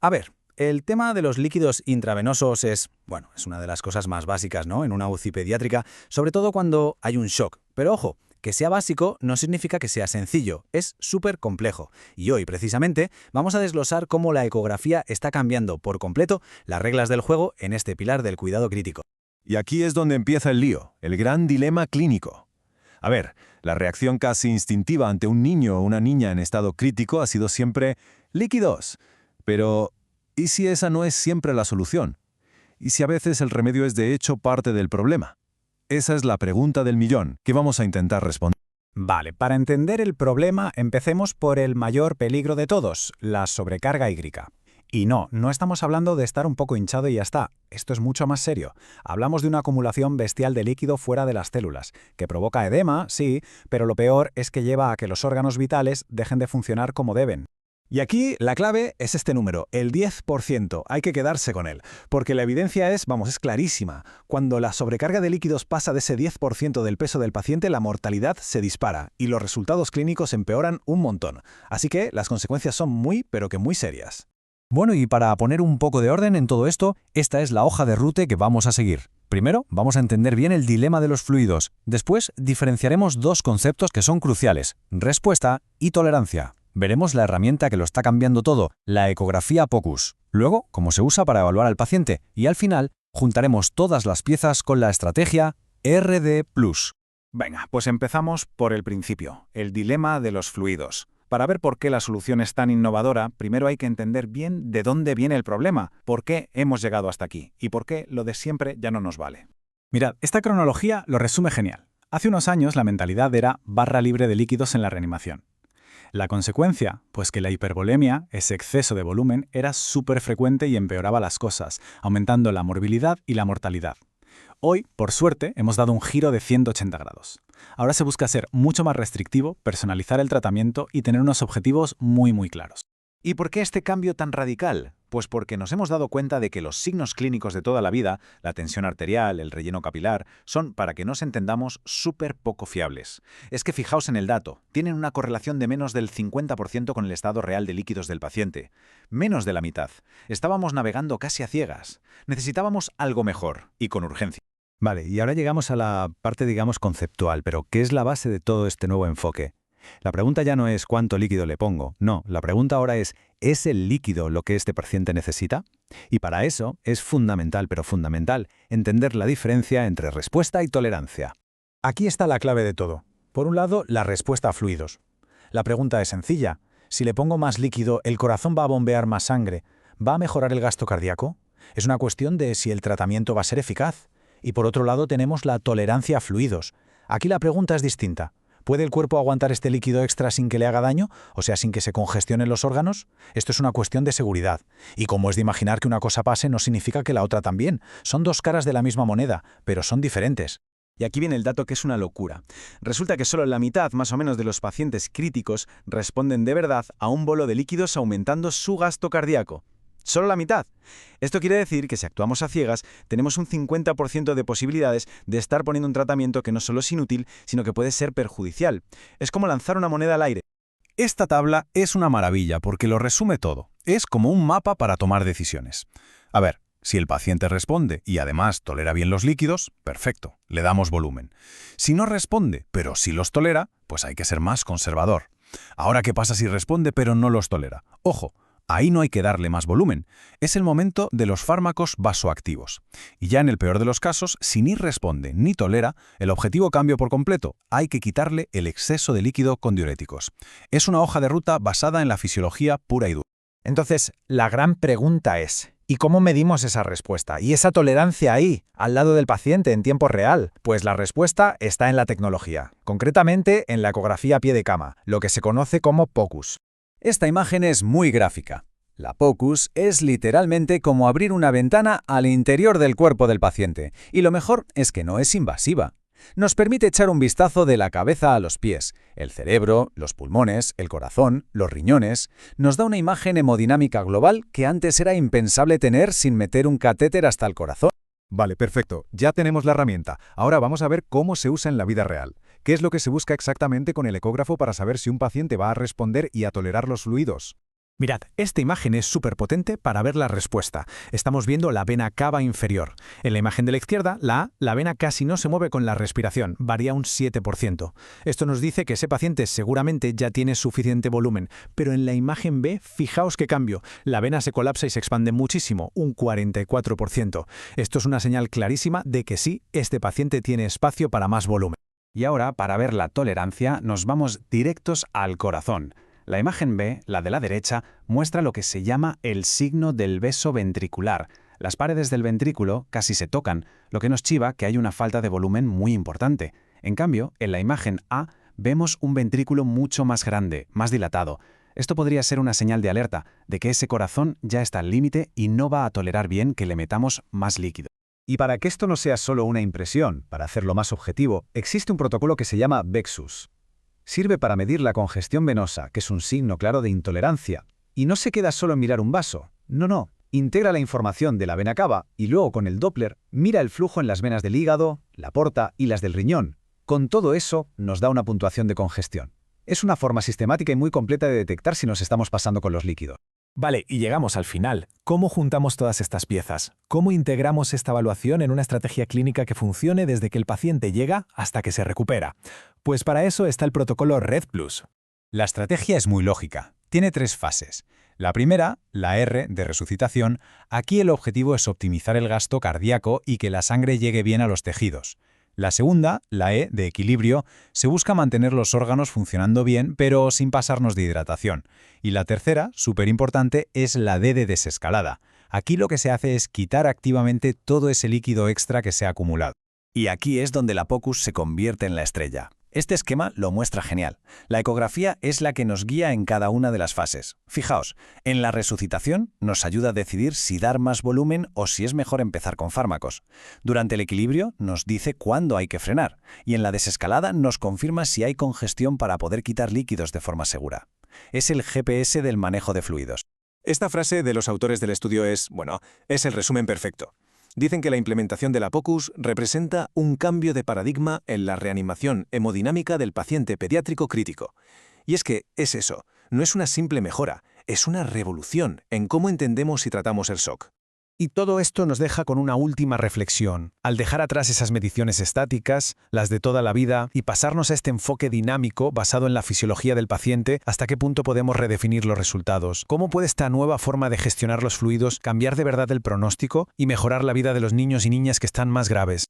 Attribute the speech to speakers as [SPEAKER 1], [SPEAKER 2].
[SPEAKER 1] A ver, el tema de los líquidos intravenosos es una de las cosas más básicas, ¿no? En una UCI pediátrica, sobre todo cuando hay un shock. Pero ojo, que sea básico no significa que sea sencillo, es súper complejo. Y hoy, precisamente, vamos a desglosar cómo la ecografía está cambiando por completo las reglas del juego en este pilar del cuidado crítico.
[SPEAKER 2] Y aquí es donde empieza el lío, el gran dilema clínico. A ver, la reacción casi instintiva ante un niño o una niña en estado crítico ha sido siempre líquidos. Pero, ¿y si esa no es siempre la solución? ¿Y si a veces el remedio es de hecho parte del problema? Esa es la pregunta del millón que vamos a intentar responder.
[SPEAKER 3] Vale, para entender el problema, empecemos por el mayor peligro de todos, la sobrecarga hídrica. Y no estamos hablando de estar un poco hinchado y ya está. Esto es mucho más serio. Hablamos de una acumulación bestial de líquido fuera de las células, que provoca edema, sí, pero lo peor es que lleva a que los órganos vitales dejen de funcionar como deben.
[SPEAKER 4] Y aquí la clave es este número, el 10%. Hay que quedarse con él, porque la evidencia es clarísima. Cuando la sobrecarga de líquidos pasa de ese 10% del peso del paciente, la mortalidad se dispara y los resultados clínicos empeoran un montón. Así que las consecuencias son pero que muy serias.
[SPEAKER 1] Bueno, y para poner un poco de orden en todo esto, esta es la hoja de ruta que vamos a seguir. Primero, vamos a entender bien el dilema de los fluidos. Después, diferenciaremos dos conceptos que son cruciales, respuesta y tolerancia. Veremos la herramienta que lo está cambiando todo, la ecografía POCUS. Luego, cómo se usa para evaluar al paciente. Y al final, juntaremos todas las piezas con la estrategia RD+.
[SPEAKER 3] Venga, pues empezamos por el principio, el dilema de los fluidos. Para ver por qué la solución es tan innovadora, primero hay que entender bien de dónde viene el problema, por qué hemos llegado hasta aquí y por qué lo de siempre ya no nos vale.
[SPEAKER 4] Mirad, esta cronología lo resume genial. Hace unos años la mentalidad era barra libre de líquidos en la reanimación. La consecuencia, pues que la hipervolemia, ese exceso de volumen, era súper frecuente y empeoraba las cosas, aumentando la morbilidad y la mortalidad. Hoy, por suerte, hemos dado un giro de 180 grados. Ahora se busca ser mucho más restrictivo, personalizar el tratamiento y tener unos objetivos muy claros.
[SPEAKER 3] ¿Y por qué este cambio tan radical? Pues porque nos hemos dado cuenta de que los signos clínicos de toda la vida, la tensión arterial, el relleno capilar, son, para que nos entendamos, súper poco fiables. Es que fijaos en el dato, tienen una correlación de menos del 50% con el estado real de líquidos del paciente. Menos de la mitad. Estábamos navegando casi a ciegas. Necesitábamos algo mejor, y con urgencia.
[SPEAKER 1] Vale, y ahora llegamos a la parte, conceptual, pero ¿qué es la base de todo este nuevo enfoque? La pregunta ya no es cuánto líquido le pongo, no, la pregunta ahora ¿es el líquido lo que este paciente necesita? Y para eso es fundamental, entender la diferencia entre respuesta y tolerancia.
[SPEAKER 4] Aquí está la clave de todo. Por un lado, la respuesta a fluidos. La pregunta es sencilla. Si le pongo más líquido, ¿el corazón va a bombear más sangre? ¿Va a mejorar el gasto cardíaco? Es una cuestión de si el tratamiento va a ser eficaz. Y por otro lado tenemos la tolerancia a fluidos. Aquí la pregunta es distinta. ¿Puede el cuerpo aguantar este líquido extra sin que le haga daño? O sea, sin que se congestionen los órganos. Esto es una cuestión de seguridad. Y como es de imaginar que una cosa pase, no significa que la otra también. Son dos caras de la misma moneda, pero son diferentes.
[SPEAKER 5] Y aquí viene el dato que es una locura. Resulta que solo la mitad, más o menos, de los pacientes críticos responden de verdad a un bolo de líquidos aumentando su gasto cardíaco. Solo la mitad. Esto quiere decir que si actuamos a ciegas, tenemos un 50% de posibilidades de estar poniendo un tratamiento que no solo es inútil, sino que puede ser perjudicial. Es como lanzar una moneda al aire.
[SPEAKER 1] Esta tabla es una maravilla porque lo resume todo. Es como un mapa para tomar decisiones. A ver, si el paciente responde y además tolera bien los líquidos, perfecto, le damos volumen. Si no responde, pero sí los tolera, pues hay que ser más conservador. Ahora, ¿qué pasa si responde pero no los tolera? Ojo, ahí no hay que darle más volumen. Es el momento de los fármacos vasoactivos. Y ya en el peor de los casos, si ni responde ni tolera, el objetivo cambia por completo. Hay que quitarle el exceso de líquido con diuréticos. Es una hoja de ruta basada en la fisiología pura y dura.
[SPEAKER 4] Entonces, la gran pregunta es, ¿y cómo medimos esa respuesta? Y esa tolerancia ahí, al lado del paciente en tiempo real. Pues la respuesta está en la tecnología. Concretamente, en la ecografía a pie de cama, lo que se conoce como POCUS.
[SPEAKER 1] Esta imagen es muy gráfica. La POCUS es literalmente como abrir una ventana al interior del cuerpo del paciente. Y lo mejor es que no es invasiva. Nos permite echar un vistazo de la cabeza a los pies, el cerebro, los pulmones, el corazón, los riñones. Nos da una imagen hemodinámica global que antes era impensable tener sin meter un catéter hasta el corazón.
[SPEAKER 2] Vale, perfecto. Ya tenemos la herramienta. Ahora vamos a ver cómo se usa en la vida real. ¿Qué es lo que se busca exactamente con el ecógrafo para saber si un paciente va a responder y a tolerar los fluidos?
[SPEAKER 4] Mirad, esta imagen es súper potente para ver la respuesta. Estamos viendo la vena cava inferior. En la imagen de la izquierda, la vena casi no se mueve con la respiración, varía un 7%. Esto nos dice que ese paciente seguramente ya tiene suficiente volumen, pero en la imagen B, fijaos qué cambio. La vena se colapsa y se expande muchísimo, un 44%. Esto es una señal clarísima de que sí, este paciente tiene espacio para más volumen.
[SPEAKER 3] Y ahora, para ver la tolerancia, nos vamos directos al corazón. La imagen B, la de la derecha, muestra lo que se llama el signo del beso ventricular. Las paredes del ventrículo casi se tocan, lo que nos chiva que hay una falta de volumen muy importante. En cambio, en la imagen A vemos un ventrículo mucho más grande, más dilatado. Esto podría ser una señal de alerta de que ese corazón ya está al límite y no va a tolerar bien que le metamos más líquido.
[SPEAKER 6] Y para que esto no sea solo una impresión, para hacerlo más objetivo, existe un protocolo que se llama VEXUS. Sirve para medir la congestión venosa, que es un signo claro de intolerancia. Y no se queda solo en mirar un vaso. No. Integra la información de la vena cava y luego con el Doppler mira el flujo en las venas del hígado, la porta y las del riñón. Con todo eso nos da una puntuación de congestión. Es una forma sistemática y muy completa de detectar si nos estamos pasando con los líquidos.
[SPEAKER 4] Vale, y llegamos al final. ¿Cómo juntamos todas estas piezas? ¿Cómo integramos esta evaluación en una estrategia clínica que funcione desde que el paciente llega hasta que se recupera? Pues para eso está el protocolo RED+.
[SPEAKER 1] La estrategia es muy lógica. Tiene 3 fases. La primera, la R de resucitación, aquí el objetivo es optimizar el gasto cardíaco y que la sangre llegue bien a los tejidos. La segunda, la E de equilibrio, se busca mantener los órganos funcionando bien, pero sin pasarnos de hidratación. Y la tercera, súper importante, es la D de desescalada. Aquí lo que se hace es quitar activamente todo ese líquido extra que se ha acumulado. Y aquí es donde la POCUS se convierte en la estrella. Este esquema lo muestra genial. La ecografía es la que nos guía en cada una de las fases. Fijaos, en la resucitación nos ayuda a decidir si dar más volumen o si es mejor empezar con fármacos. Durante el equilibrio nos dice cuándo hay que frenar. Y en la desescalada nos confirma si hay congestión para poder quitar líquidos de forma segura. Es el GPS del manejo de fluidos.
[SPEAKER 2] Esta frase de los autores del estudio es el resumen perfecto. Dicen que la implementación de la POCUS representa un cambio de paradigma en la reanimación hemodinámica del paciente pediátrico crítico. Y es que es eso, no es una simple mejora, es una revolución en cómo entendemos y tratamos el shock.
[SPEAKER 4] Y todo esto nos deja con una última reflexión. Al dejar atrás esas mediciones estáticas, las de toda la vida, y pasarnos a este enfoque dinámico basado en la fisiología del paciente, ¿hasta qué punto podemos redefinir los resultados? ¿Cómo puede esta nueva forma de gestionar los fluidos cambiar de verdad el pronóstico y mejorar la vida de los niños y niñas que están más graves?